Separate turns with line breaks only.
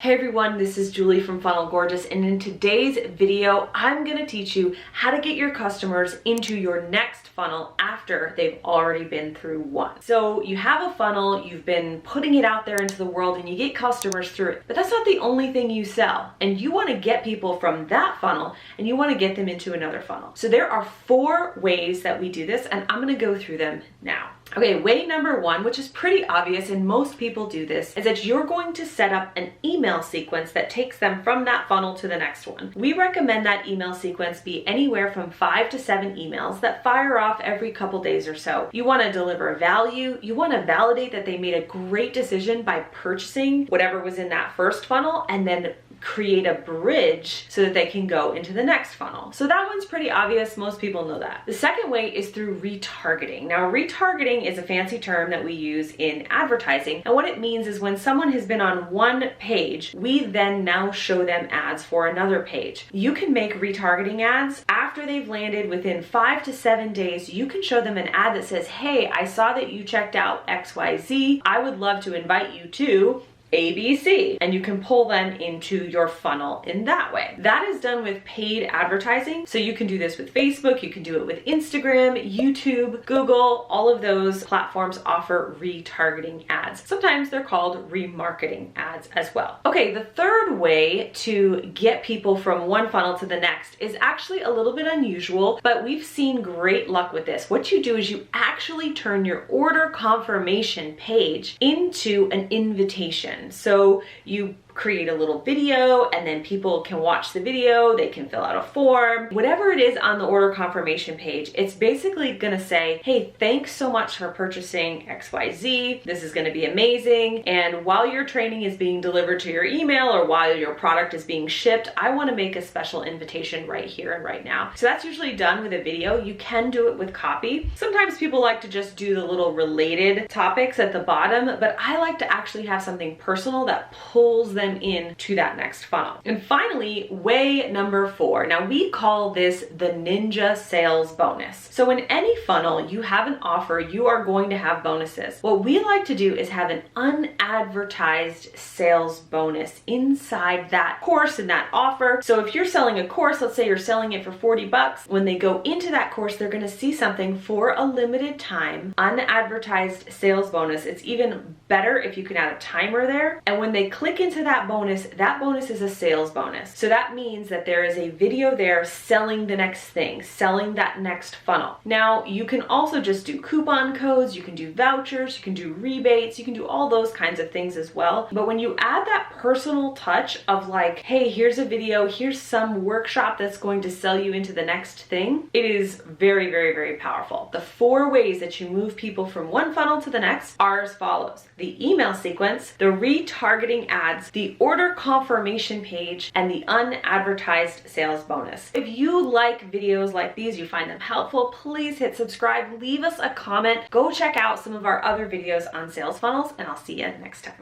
Hey everyone, this is Julie from Funnel Gorgeous, and in today's video, I'm gonna teach you how to get your customers into your next funnel after they've already been through one. So you have a funnel, you've been putting it out there into the world, and you get customers through it, but that's not the only thing you sell. And you wanna get people from that funnel, and you wanna get them into another funnel. So there are 4 ways that we do this, and I'm gonna go through them now. Okay, way number 1, which is pretty obvious and most people do this, is that you're going to set up an email sequence that takes them from that funnel to the next one. We recommend that email sequence be anywhere from 5 to 7 emails that fire off every couple days or so. You want to deliver value, you want to validate that they made a great decision by purchasing whatever was in that first funnel, and then create a bridge so that they can go into the next funnel. So that one's pretty obvious, most people know that. The second way is through retargeting. Now, retargeting is a fancy term that we use in advertising, and what it means is when someone has been on one page, we then now show them ads for another page. You can make retargeting ads after they've landed. Within 5 to 7 days, you can show them an ad that says, hey, I saw that you checked out XYZ. I would love to invite you to ABC, and you can pull them into your funnel in that way. That is done with paid advertising. So you can do this with Facebook, you can do it with Instagram, YouTube, Google. All of those platforms offer retargeting ads. Sometimes they're called remarketing ads as well. Okay, the third way to get people from one funnel to the next is actually a little bit unusual, but we've seen great luck with this. What you do is you actually turn your order confirmation page into an invitation. So you create a little video, and then people can watch the video, they can fill out a form. Whatever it is on the order confirmation page, it's basically gonna say, hey, thanks so much for purchasing XYZ. This is gonna be amazing. And while your training is being delivered to your email or while your product is being shipped, I wanna make a special invitation right here and right now. So that's usually done with a video. You can do it with copy. Sometimes people like to just do the little related topics at the bottom, but I like to actually have something personal that pulls them in to that next funnel. And finally, way number 4. Now we call this the ninja sales bonus. So in any funnel, you have an offer, you are going to have bonuses. What we like to do is have an unadvertised sales bonus inside that course and that offer. So if you're selling a course, let's say you're selling it for 40 bucks, when they go into that course, they're going to see something for a limited time, unadvertised sales bonus. It's even better if you can add a timer there. And when they click into that bonus is a sales bonus. So that means that there is a video there selling the next thing, selling that next funnel. Now, you can also just do coupon codes, you can do vouchers, you can do rebates, you can do all those kinds of things as well. But when you add that personal touch of like, hey, here's a video, here's some workshop that's going to sell you into the next thing, it is very, very, very powerful. The 4 ways that you move people from one funnel to the next are as follows: the email sequence, the retargeting ads, the order confirmation page, and the unadvertised sales bonus. If you like videos like these, you find them helpful, please hit subscribe, leave us a comment, go check out some of our other videos on sales funnels, and I'll see you next time.